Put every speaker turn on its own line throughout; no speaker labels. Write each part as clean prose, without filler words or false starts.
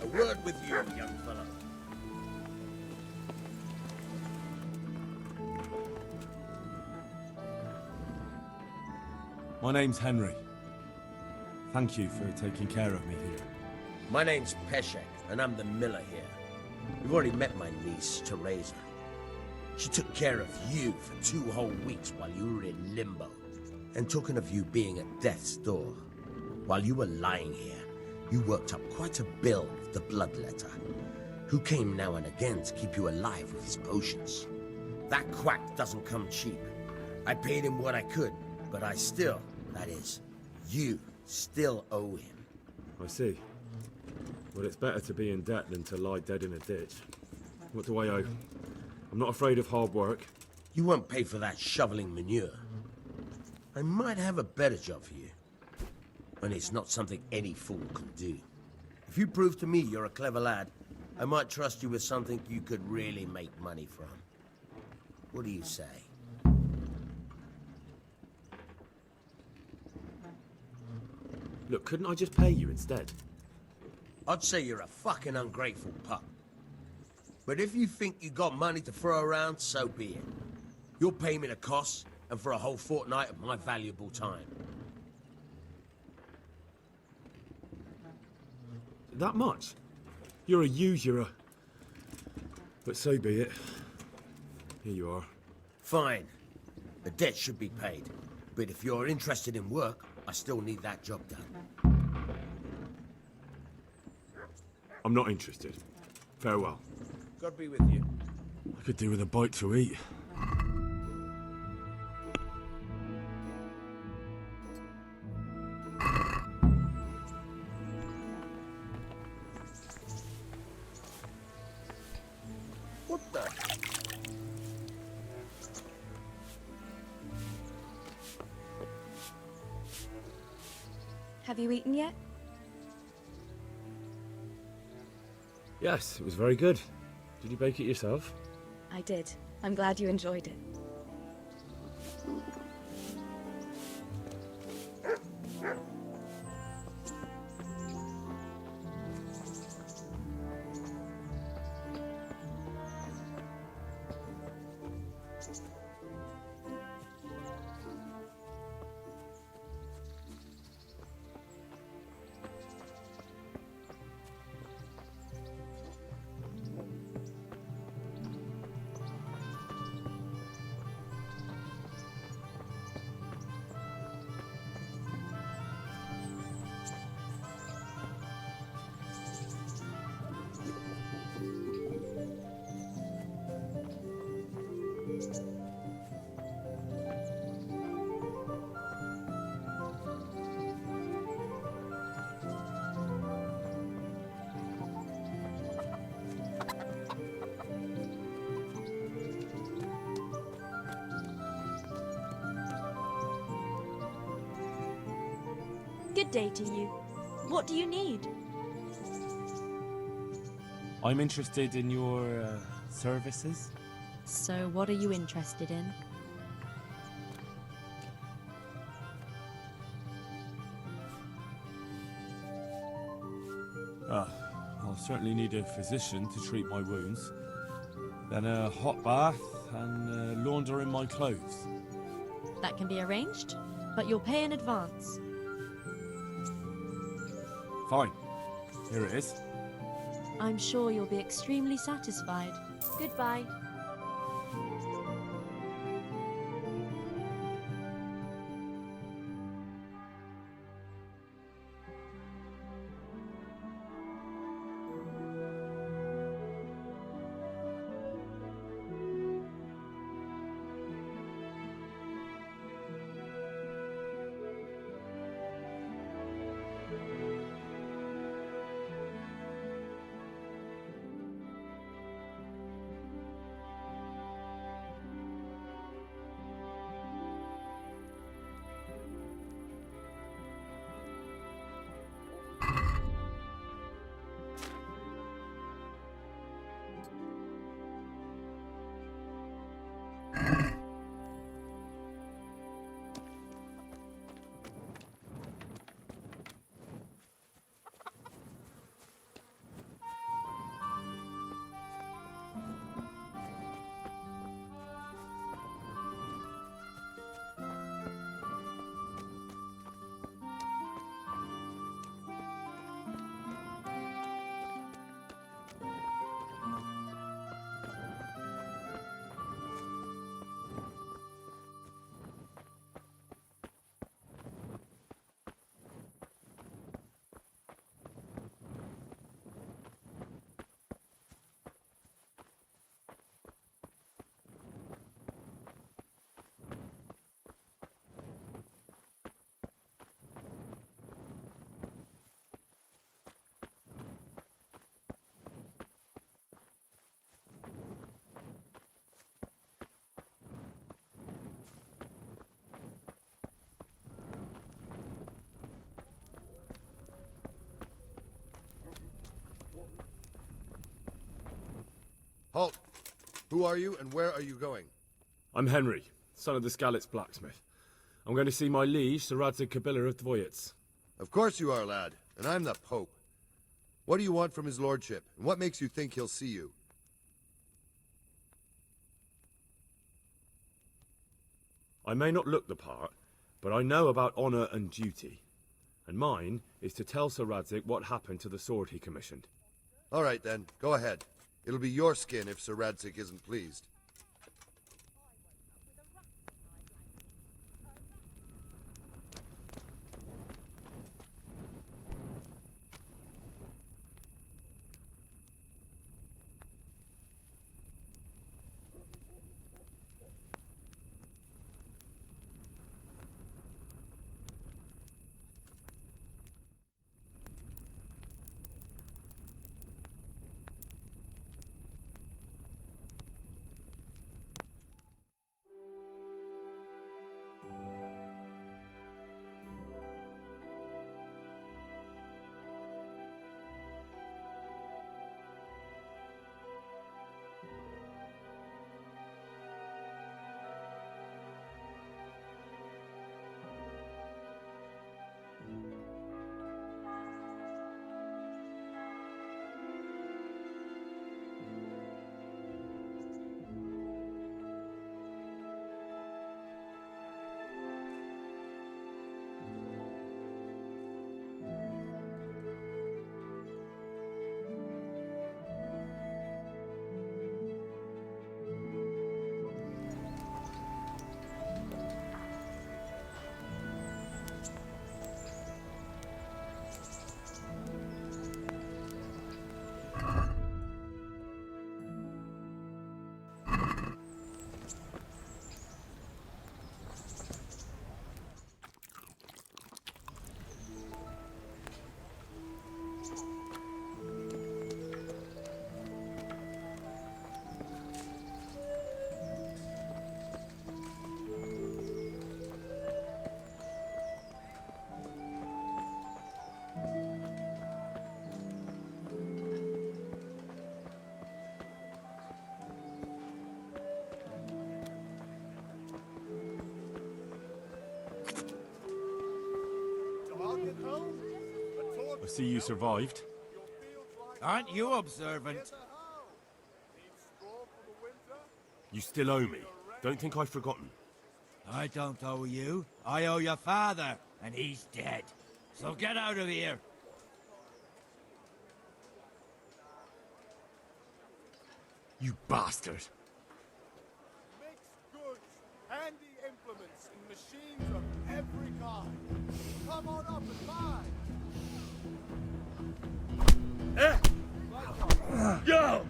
A word with you, young fellow.
My name's Henry. Thank you for taking care of me here.
My name's Peshek, and I'm the miller here. You've already met my niece, Teresa. She took care of you for 2 whole weeks while you were in limbo. And talking of you being at death's door, while you were lying here, you worked up quite a bill with the bloodletter, who came now and again to keep you alive with his potions. That quack doesn't come cheap. I paid him what I could, but I still, that is, you still owe him.
I see. Well, it's better to be in debt than to lie dead in a ditch. What do I owe? I'm not afraid of hard work.
You won't pay for that shoveling manure. I might have a better job for you. And it's not something any fool can do. If you prove to me you're a clever lad, I might trust you with something you could really make money from. What do you say?
Look, couldn't I just pay you instead?
I'd say you're a fucking ungrateful pup. But if you think you got money to throw around, so be it. You'll pay me the costs, and for a whole fortnight of my valuable time.
That much? You're a usurer. But so be it. Here you are.
Fine. The debt should be paid. But if you're interested in work, I still need that job done.
I'm not interested. Farewell.
God be with you.
I could do with a bite to eat.
What the?
Have you eaten yet?
Yes, it was very good. Did you bake it yourself?
I did. I'm glad you enjoyed it.
Good day to you. What do you need?
I'm interested in your services.
So, what are you interested in?
I'll certainly need a physician to treat my wounds. Then a hot bath and laundering my clothes.
That can be arranged, but you'll pay in advance.
Fine. Here it is.
I'm sure you'll be extremely satisfied. Goodbye.
Who are you, and where are you going?
I'm Henry, son of the Skalitz blacksmith. I'm going to see my liege, Sir Radzig Kobyla of Dvoyitz.
Of course you are, lad, and I'm the Pope. What do you want from his lordship, and what makes you think he'll see you?
I may not look the part, but I know about honour and duty. And mine is to tell Sir Radzig what happened to the sword he commissioned.
All right, then. Go ahead. It'll be your skin if Sir Radzig isn't pleased.
I see you survived.
Aren't you observant?
You still owe me. Don't think I've forgotten.
I don't owe you. I owe your father, and he's dead. So get out of here.
You bastard!
Mixed goods, handy implements, and machines of every kind. Come on up and buy.
Yo!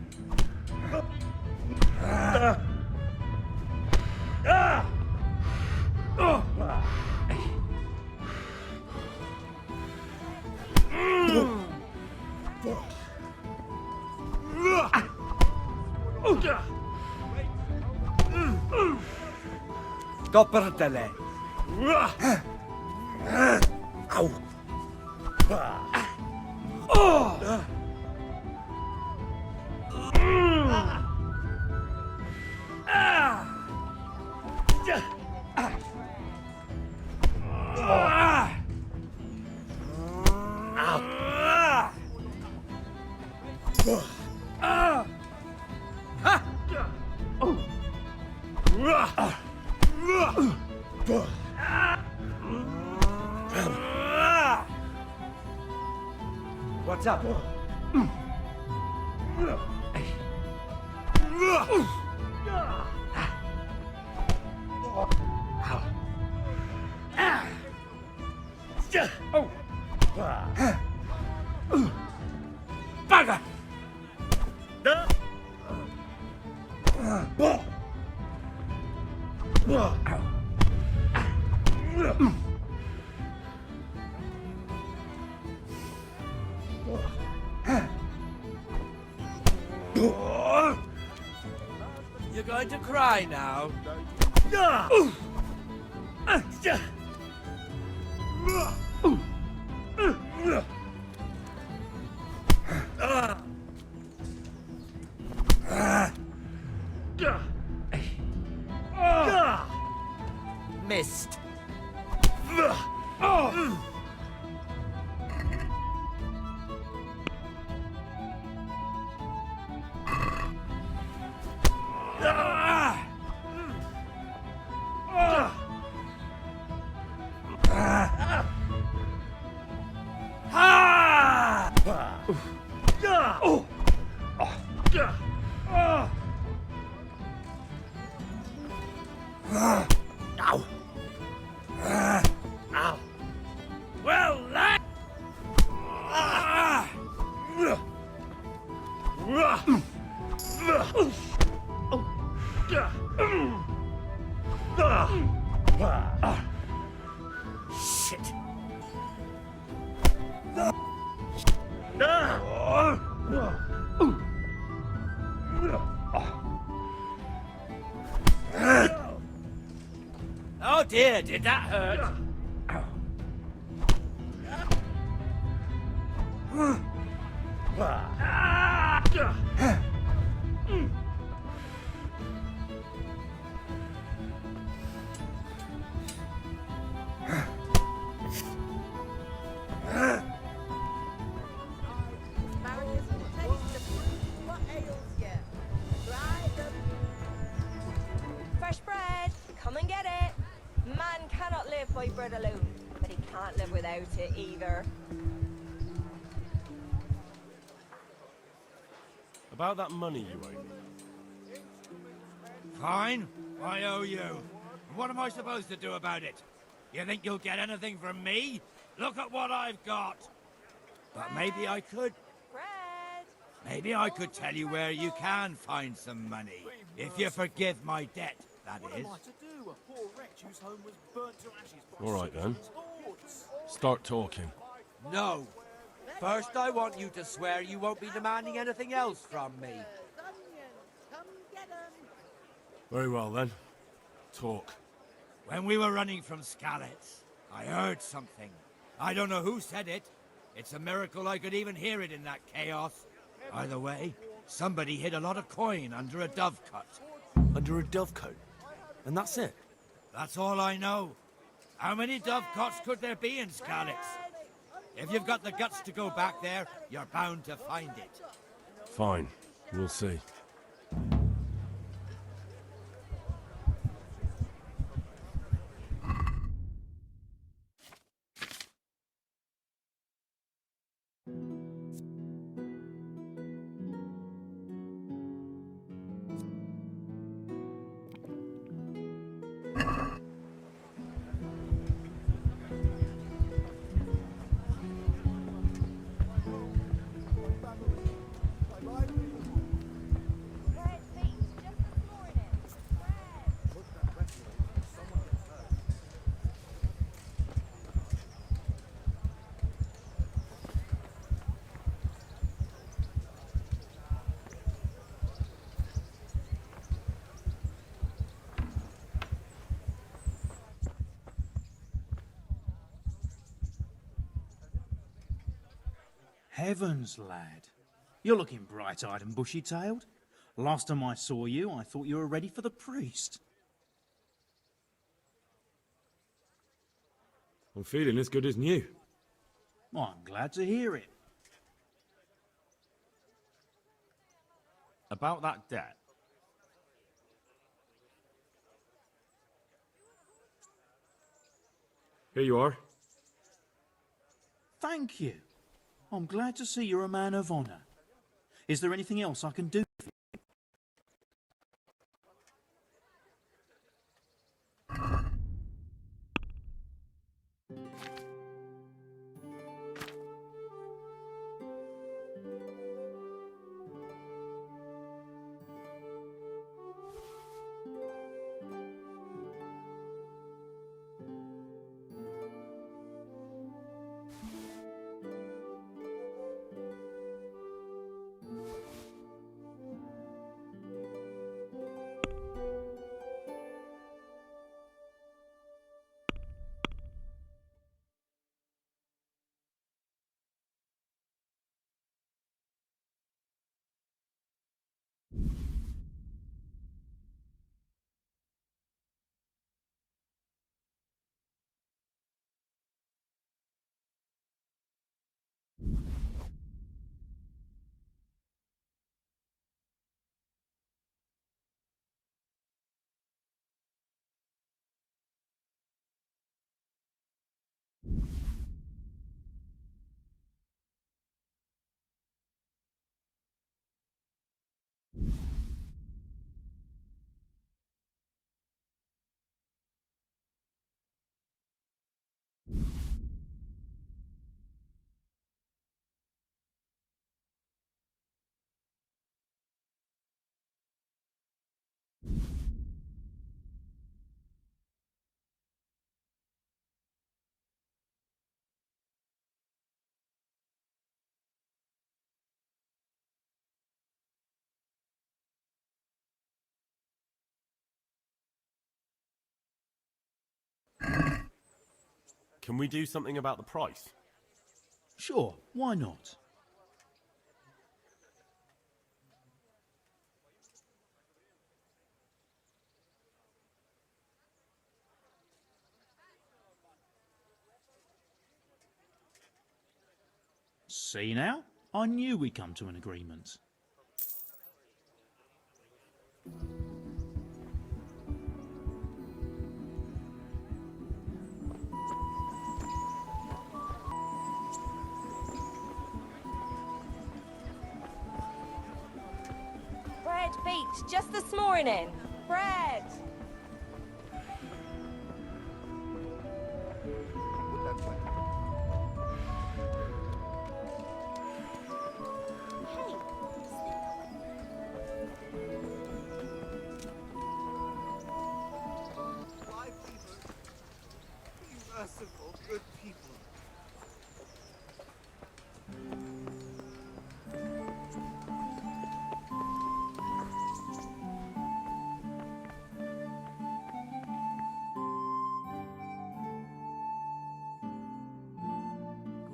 Coppertele.
Au!
What's up?
Bugger!
You're going to cry now?
Ow! Ow! Well, lad! Shit!
Oh dear, did that hurt?
Fresh bread! Come and get it! Man cannot live by bread alone, but he can't live without it either.
About that money you owe me.
Fine, I owe you. What am I supposed to do about it? You think you'll get anything from me? Look at what I've got. But maybe I could.
Bread!
Maybe I could tell you where you can find some money. If you forgive my debt, that
What
is.
am I to do? A poor wretch whose home was burnt to ashes by
All right, then.
swords.
Start talking.
No. First, I want you to swear you won't be demanding anything else from me.
Very well, then. Talk.
When we were running from Skalitz, I heard something. I don't know who said it. It's a miracle I could even hear it in that chaos. Either way, somebody hid a lot of coin under a dovecote.
Under a dovecote? And that's it?
That's all I know. How many dovecotes could there be in Skalitz? If you've got the guts to go back there, you're bound to find it.
Fine. We'll see.
Bread, please, just this morning. Bread!
Heavens, lad. You're looking bright-eyed and bushy-tailed. Last time I saw you, I thought you were ready for the priest.
I'm feeling as good as new.
Well, I'm glad to hear it.
About that debt.
Here you are.
Thank you. I'm glad to see you're a man of honour. Is there anything else I can do for you?
Can we do something about the price?
Sure, why not? See now? I knew we'd come to an agreement.
Bread baked just this morning. Bread.
Put that way.
My people, be merciful, good people.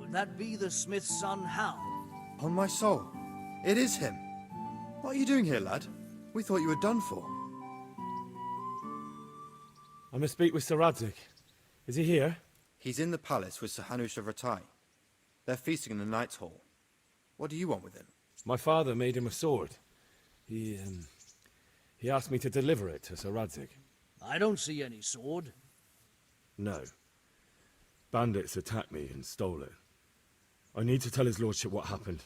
Could that be the smith's son, Hal?
On my soul, it is him. What are you doing here, lad? We thought you were done for.
I must speak with Sir Radzig. Is he here?
He's in the palace with Sir Hanush of Rattay. They're feasting in the Knight's Hall. What do you want with him?
My father made him a sword. He asked me to deliver it to Sir Radzig.
I don't see any sword.
No. Bandits attacked me and stole it. I need to tell his lordship what happened.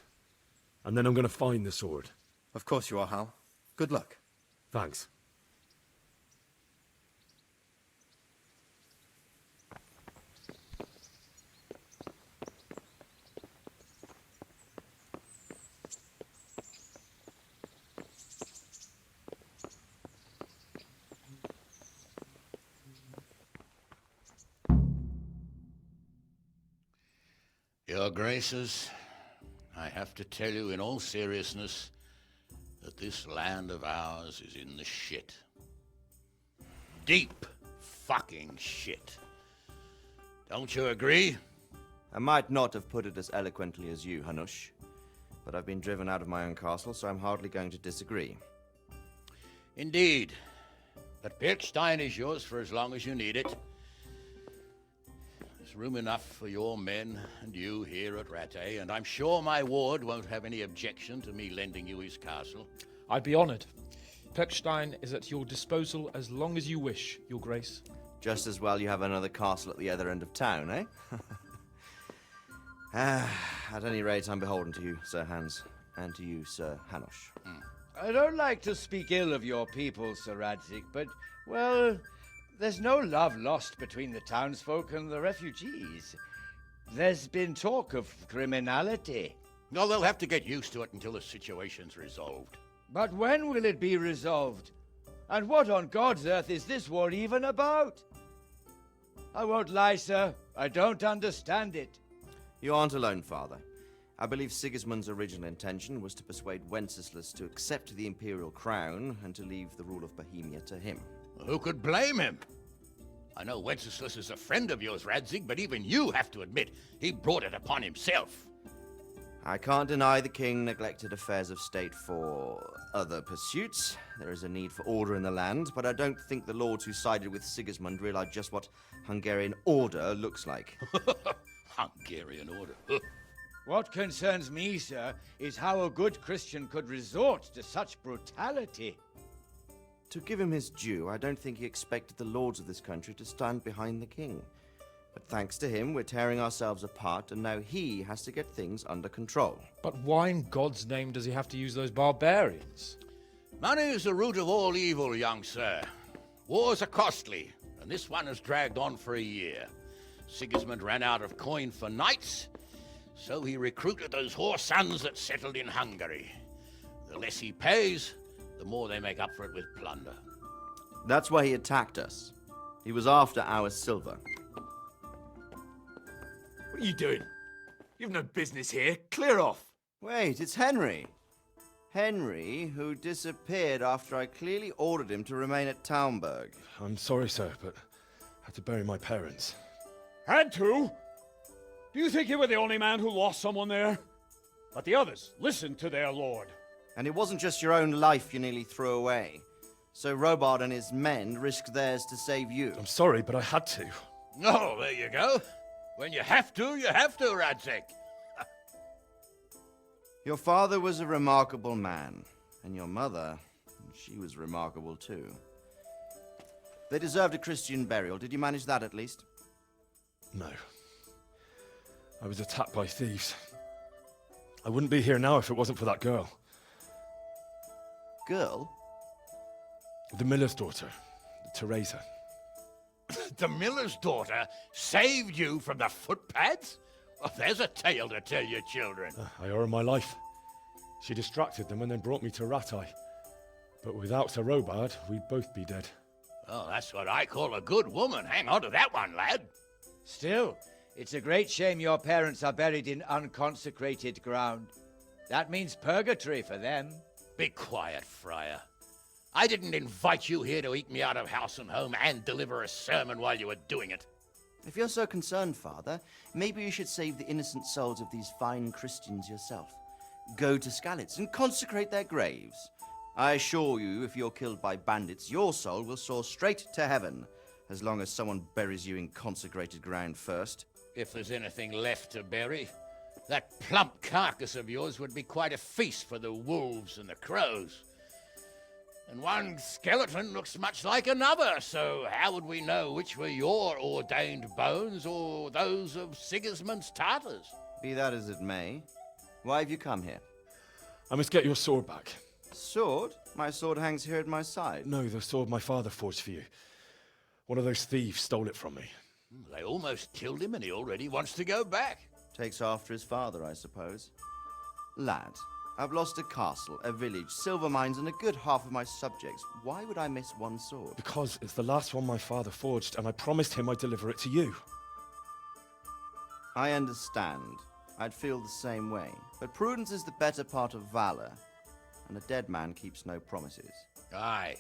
And then I'm going to find the sword.
Of course you are, Hal. Good luck.
Thanks.
Your Graces, I have to tell you in all seriousness that this land of ours is in the shit. Deep fucking shit. Don't you agree?
I might not have put it as eloquently as you, Hanush, but I've been driven out of my own castle, so I'm hardly going to disagree.
Indeed. But Birkstein is yours for as long as you need it. There's room enough for your men and you here at Rattay, and I'm sure my ward won't have any objection to me lending you his castle.
I'd be honoured. Pechstein is at your disposal as long as you wish, Your Grace.
Just as well you have another castle at the other end of town, eh? At any rate, I'm beholden to you, Sir Hans, and to you, Sir Hanush.
I don't like to speak ill of your people, Sir Radzig, but, well, there's no love lost between the townsfolk and the refugees. There's been talk of criminality.
No, they'll have to get used to it until the situation's resolved.
But when will it be resolved? And what on God's earth is this war even about? I won't lie, sir. I don't understand it.
You aren't alone, Father. I believe Sigismund's original intention was to persuade Wenceslas to accept the imperial crown and to leave the rule of Bohemia to him.
Who could blame him? I know Wenceslas is a friend of yours, Radzig, but even you have to admit he brought it upon himself.
I can't deny the king neglected affairs of state for other pursuits. There is a need for order in the land, but I don't think the lords who sided with Sigismund realized just what Hungarian order looks like.
Hungarian order?
What concerns me, sir, is how a good Christian could resort to such brutality.
To give him his due, I don't think he expected the lords of this country to stand behind the king. But thanks to him, we're tearing ourselves apart, and now he has to get things under control.
But why in God's name does he have to use those barbarians?
Money is the root of all evil, young sir. Wars are costly, and this one has dragged on for a year. Sigismund ran out of coin for knights, so he recruited those whore sons that settled in Hungary. The less he pays, the more they make up for it with plunder.
That's why he attacked us. He was after our silver.
What are you doing? You've no business here. Clear off.
Wait, it's Henry. Henry, who disappeared after I clearly ordered him to remain at Taunberg.
I'm sorry, sir, but I had to bury my parents.
Had to? Do you think you were the only man who lost someone there? But the others listened to their lord.
And it wasn't just your own life you nearly threw away. So Robard and his men risked theirs to save you.
I'm sorry, but I had to.
Oh, there you go. When you have to, Radzig.
Your father was a remarkable man, and your mother, she was remarkable too. They deserved a Christian burial. Did you manage that at least?
No. I was attacked by thieves. I wouldn't be here now if it wasn't for that girl.
Girl?
The miller's daughter, Teresa.
The miller's daughter saved you from the footpads? Oh, there's a tale to tell your children.
I owe her my life. She distracted them and then brought me to Rattay. But without Sir Robard, we'd both be dead.
Oh, that's what I call a good woman. Hang on to that one, lad.
Still, it's a great shame your parents are buried in unconsecrated ground. That means purgatory for them.
Be quiet, Friar. I didn't invite you here to eat me out of house and home and deliver a sermon while you were doing it.
If you're so concerned, Father, maybe you should save the innocent souls of these fine Christians yourself. Go to Skalitz and consecrate their graves. I assure you, if you're killed by bandits, your soul will soar straight to heaven, as long as someone buries you in consecrated ground first.
If there's anything left to bury, that plump carcass of yours would be quite a feast for the wolves and the crows. And one skeleton looks much like another, so how would we know which were your ordained bones or those of Sigismund's Tartars?
Be that as it may, why have you come here?
I must get your sword back.
Sword? My sword hangs here at my side.
No, the sword my father forged for you. One of those thieves stole it from me.
They almost killed him and he already wants to go back.
Takes after his father, I suppose. Lad, I've lost a castle, a village, silver mines, and a good half of my subjects. Why would I miss one sword?
Because it's the last one my father forged, and I promised him I'd deliver it to you.
I understand. I'd feel the same way. But prudence is the better part of valor, and a dead man keeps no promises.
Aye.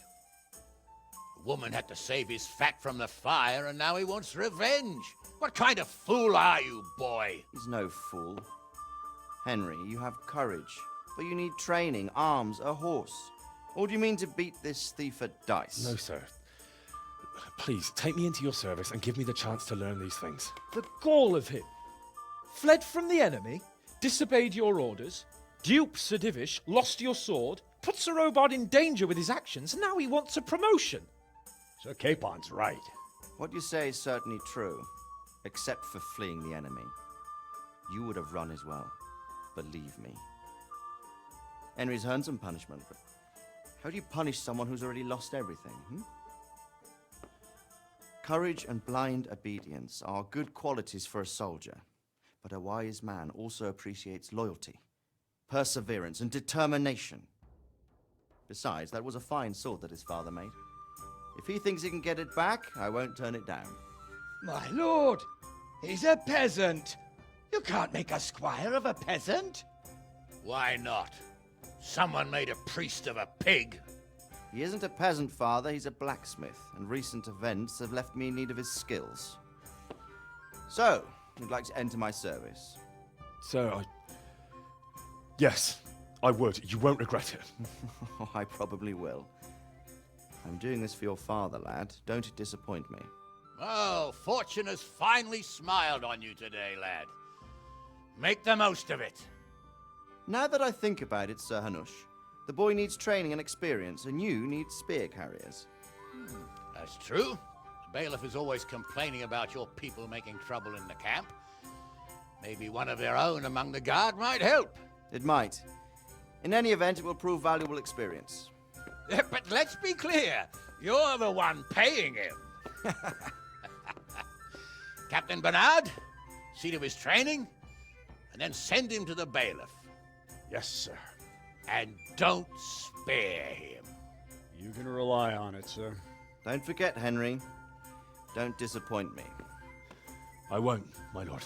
The woman had to save his fat from the fire, and now he wants revenge. What kind of fool are you, boy?
He's no fool. Henry, you have courage, but you need training, arms, a horse. Or do you mean to beat this thief at dice?
No, sir. Please, take me into your service and give me the chance to learn these things.
The gall of him. Fled from the enemy, disobeyed your orders, duped Sir Divish, lost your sword, put Sir Robard in danger with his actions, and now he wants a promotion.
Sir Capon's right.
What you say is certainly true, except for fleeing the enemy. You would have run as well, believe me. Henry's earned some punishment, but how do you punish someone who's already lost everything, Courage and blind obedience are good qualities for a soldier, but a wise man also appreciates loyalty, perseverance, and determination. Besides, that was a fine sword that his father made. If he thinks he can get it back, I won't turn it down.
My lord, he's a peasant. You can't make a squire of a peasant.
Why not? Someone made a priest of a pig.
He isn't a peasant, Father. He's a blacksmith, and recent events have left me in need of his skills. So, you'd like to enter my service?
Sir, Yes, I would. You won't regret it.
Oh, I probably will. I'm doing this for your father, lad. Don't disappoint me.
Oh, fortune has finally smiled on you today, lad. Make the most of it.
Now that I think about it, Sir Hanush, the boy needs training and experience, and you need spear carriers.
That's true. The bailiff is always complaining about your people making trouble in the camp. Maybe one of their own among the guard might help.
It might. In any event, it will prove valuable experience.
But let's be clear, you're the one paying him. Captain Bernard, see to his training, and then send him to the bailiff.
Yes, sir.
And don't spare him.
You can rely on it, sir.
Don't forget, Henry. Don't disappoint me.
I won't, my lord.